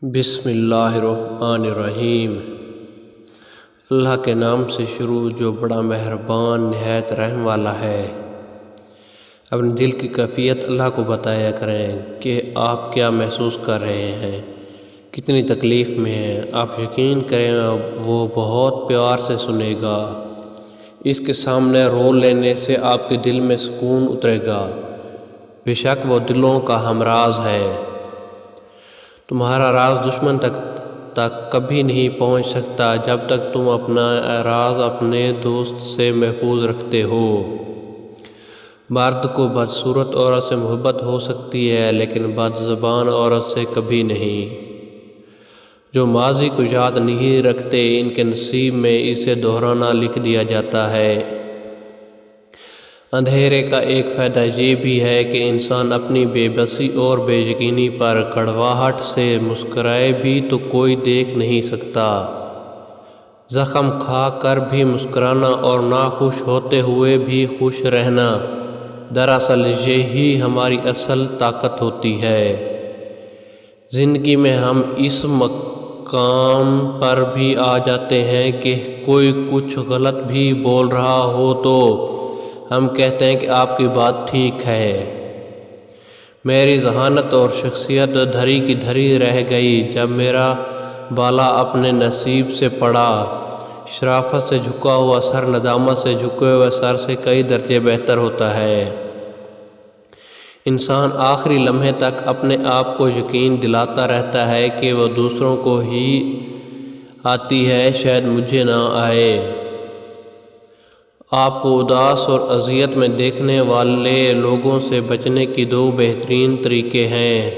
بسم اللہ الرحمن الرحیم۔ اللہ کے نام سے شروع جو بڑا مہربان نہایت رحم والا ہے۔ اپنے دل کی کیفیت اللہ کو بتایا کریں کہ آپ کیا محسوس کر رہے ہیں، کتنی تکلیف میں ہیں۔ آپ یقین کریں وہ بہت پیار سے سنے گا۔ اس کے سامنے رو لینے سے آپ کے دل میں سکون اترے گا۔ بے شک وہ دلوں کا ہمراز ہے۔ تمہارا راز دشمن تک کبھی نہیں پہنچ سکتا جب تک تم اپنا راز اپنے دوست سے محفوظ رکھتے ہو۔ مرد کو بدصورت عورت سے محبت ہو سکتی ہے لیکن بد زبان عورت سے کبھی نہیں۔ جو ماضی کو یاد نہیں رکھتے ان کے نصیب میں اسے دہرانا لکھ دیا جاتا ہے۔ اندھیرے کا ایک فائدہ یہ بھی ہے کہ انسان اپنی بے بسی اور بے یقینی پر کڑواہٹ سے مسکرائے بھی تو کوئی دیکھ نہیں سکتا۔ زخم کھا کر بھی مسکرانا اور ناخوش ہوتے ہوئے بھی خوش رہنا، دراصل یہی ہماری اصل طاقت ہوتی ہے۔ زندگی میں ہم اس مقام پر بھی آ جاتے ہیں کہ کوئی کچھ غلط بھی بول رہا ہو تو ہم کہتے ہیں کہ آپ کی بات ٹھیک ہے۔ میری ذہانت اور شخصیت دھری کی دھری رہ گئی جب میرا بالا اپنے نصیب سے پڑا۔ شرافت سے جھکا ہوا سر ندامت سے جھکے ہوئے سر سے کئی درجے بہتر ہوتا ہے۔ انسان آخری لمحے تک اپنے آپ کو یقین دلاتا رہتا ہے کہ وہ دوسروں کو ہی آتی ہے، شاید مجھے نہ آئے۔ آپ کو اداس اور اذیت میں دیکھنے والے لوگوں سے بچنے کی دو بہترین طریقے ہیں۔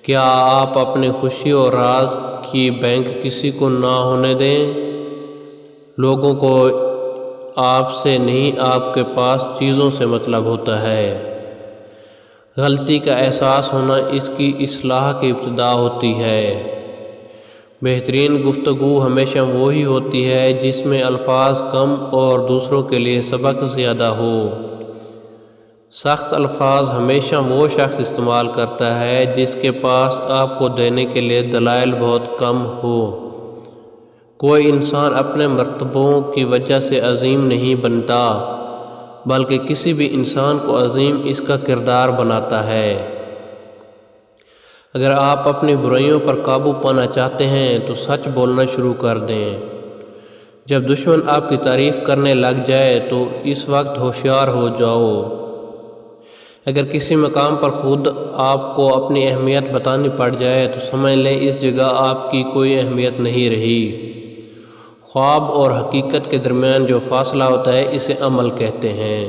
کیا آپ اپنی خوشی اور راز کی بینک کسی کو نہ ہونے دیں؟ لوگوں کو آپ سے نہیں، آپ کے پاس چیزوں سے مطلب ہوتا ہے۔ غلطی کا احساس ہونا اس کی اصلاح کی ابتدا ہوتی ہے۔ بہترین گفتگو ہمیشہ وہی ہوتی ہے جس میں الفاظ کم اور دوسروں کے لیے سبق زیادہ ہو۔ سخت الفاظ ہمیشہ وہ شخص استعمال کرتا ہے جس کے پاس آپ کو دینے کے لیے دلائل بہت کم ہو۔ کوئی انسان اپنے مرتبوں کی وجہ سے عظیم نہیں بنتا، بلکہ کسی بھی انسان کو عظیم اس کا کردار بناتا ہے۔ اگر آپ اپنی برائیوں پر قابو پانا چاہتے ہیں تو سچ بولنا شروع کر دیں۔ جب دشمن آپ کی تعریف کرنے لگ جائے تو اس وقت ہوشیار ہو جاؤ۔ اگر کسی مقام پر خود آپ کو اپنی اہمیت بتانی پڑ جائے تو سمجھ لیں اس جگہ آپ کی کوئی اہمیت نہیں رہی۔ خواب اور حقیقت کے درمیان جو فاصلہ ہوتا ہے اسے عمل کہتے ہیں۔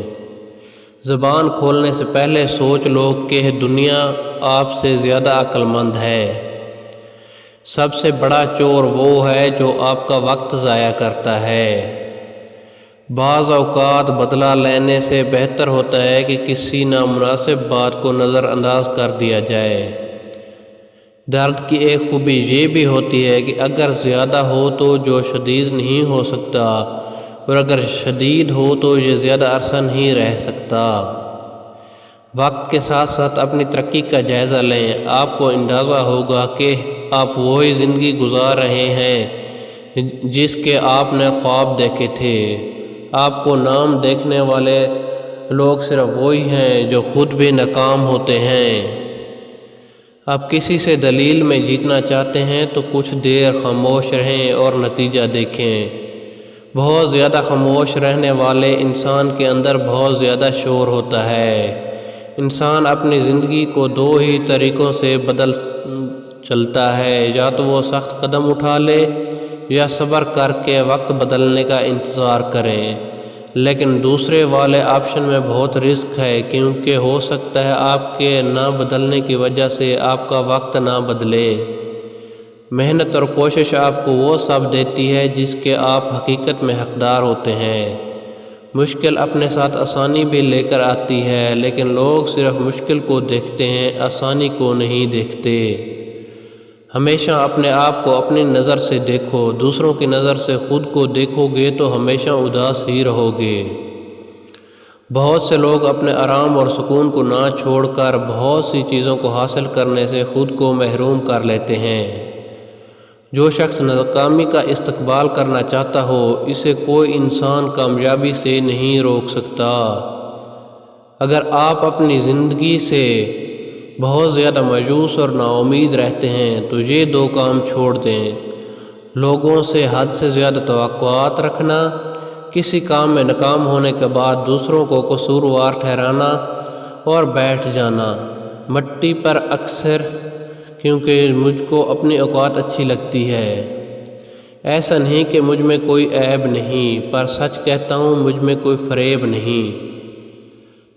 زبان کھولنے سے پہلے سوچ لو کہ دنیا آپ سے زیادہ عقل مند ہے۔ سب سے بڑا چور وہ ہے جو آپ کا وقت ضائع کرتا ہے۔ بعض اوقات بدلہ لینے سے بہتر ہوتا ہے کہ کسی نامناسب بات کو نظر انداز کر دیا جائے۔ درد کی ایک خوبی یہ بھی ہوتی ہے کہ اگر زیادہ ہو تو جو شدید نہیں ہو سکتا، اور اگر شدید ہو تو یہ زیادہ عرصہ نہیں رہ سکتا۔ وقت کے ساتھ ساتھ اپنی ترقی کا جائزہ لیں۔ آپ کو اندازہ ہوگا کہ آپ وہی زندگی گزار رہے ہیں جس کے آپ نے خواب دیکھے تھے۔ آپ کو نام دیکھنے والے لوگ صرف وہی ہیں جو خود بھی ناکام ہوتے ہیں۔ آپ کسی سے دلیل میں جیتنا چاہتے ہیں تو کچھ دیر خاموش رہیں اور نتیجہ دیکھیں۔ بہت زیادہ خاموش رہنے والے انسان کے اندر بہت زیادہ شور ہوتا ہے۔ انسان اپنی زندگی کو دو ہی طریقوں سے بدل چلتا ہے، یا تو وہ سخت قدم اٹھا لے یا صبر کر کے وقت بدلنے کا انتظار کریں۔ لیکن دوسرے والے آپشن میں بہت رسک ہے، کیونکہ ہو سکتا ہے آپ کے نہ بدلنے کی وجہ سے آپ کا وقت نہ بدلے۔ محنت اور کوشش آپ کو وہ سب دیتی ہے جس کے آپ حقیقت میں حقدار ہوتے ہیں۔ مشکل اپنے ساتھ آسانی بھی لے کر آتی ہے، لیکن لوگ صرف مشکل کو دیکھتے ہیں، آسانی کو نہیں دیکھتے۔ ہمیشہ اپنے آپ کو اپنی نظر سے دیکھو، دوسروں کی نظر سے خود کو دیکھو گے تو ہمیشہ اداس ہی رہو گے۔ بہت سے لوگ اپنے آرام اور سکون کو نہ چھوڑ کر بہت سی چیزوں کو حاصل کرنے سے خود کو محروم کر لیتے ہیں۔ جو شخص ناکامی کا استقبال کرنا چاہتا ہو، اسے کوئی انسان کامیابی سے نہیں روک سکتا۔ اگر آپ اپنی زندگی سے بہت زیادہ مایوس اور نا امید رہتے ہیں تو یہ 2 کام چھوڑ دیں: لوگوں سے حد سے زیادہ توقعات رکھنا، کسی کام میں ناکام ہونے کے بعد دوسروں کو قصوروار ٹھہرانا، اور بیٹھ جانا مٹی پر اکثر کیونکہ مجھ کو اپنی اوقات اچھی لگتی ہے۔ ایسا نہیں کہ مجھ میں کوئی عیب نہیں، پر سچ کہتا ہوں مجھ میں کوئی فریب نہیں۔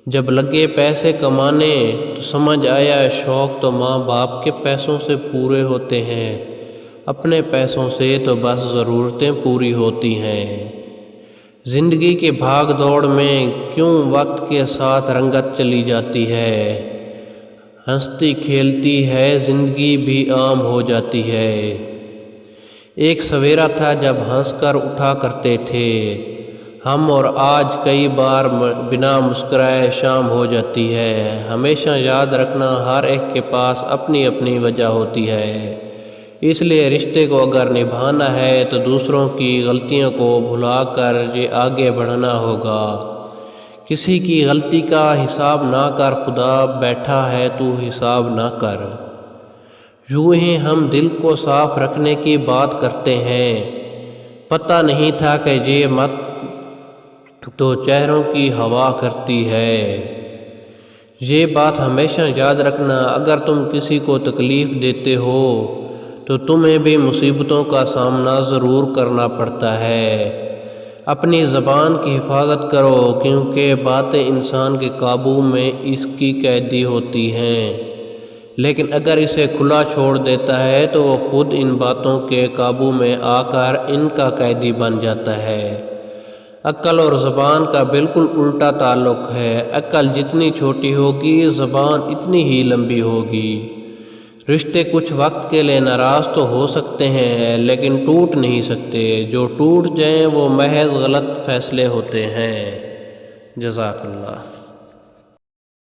جب لگے پیسے کمانے تو سمجھ آیا شوق تو ماں باپ کے پیسوں سے پورے ہوتے ہیں، اپنے پیسوں سے تو بس ضرورتیں پوری ہوتی ہیں۔ زندگی کے بھاگ دوڑ میں کیوں وقت کے ساتھ رنگت چلی جاتی ہے، ہنستی کھیلتی ہے زندگی بھی عام ہو جاتی ہے۔ ایک سویرا تھا جب ہنس کر اٹھا کرتے تھے ہم، اور آج کئی بار بنا مسکرائے شام ہو جاتی ہے۔ ہمیشہ یاد رکھنا ہر ایک کے پاس اپنی اپنی وجہ ہوتی ہے، اس لیے رشتے کو اگر نبھانا ہے تو دوسروں کی غلطیوں کو بھلا کر یہ آگے بڑھنا ہوگا۔ کسی کی غلطی کا حساب نہ کر، خدا بیٹھا ہے تو حساب نہ کر۔ یوں ہی ہم دل کو صاف رکھنے کی بات کرتے ہیں، پتہ نہیں تھا کہ یہ مت تو چہروں کی ہوا کرتی ہے۔ یہ بات ہمیشہ یاد رکھنا، اگر تم کسی کو تکلیف دیتے ہو تو تمہیں بھی مصیبتوں کا سامنا ضرور کرنا پڑتا ہے۔ اپنی زبان کی حفاظت کرو، کیونکہ باتیں انسان کے قابو میں اس کی قیدی ہوتی ہیں، لیکن اگر اسے کھلا چھوڑ دیتا ہے تو وہ خود ان باتوں کے قابو میں آ کر ان کا قیدی بن جاتا ہے۔ عقل اور زبان کا بالکل الٹا تعلق ہے، عقل جتنی چھوٹی ہوگی زبان اتنی ہی لمبی ہوگی۔ رشتے کچھ وقت کے لیے ناراض تو ہو سکتے ہیں لیکن ٹوٹ نہیں سکتے، جو ٹوٹ جائیں وہ محض غلط فیصلے ہوتے ہیں۔ جزاک اللہ۔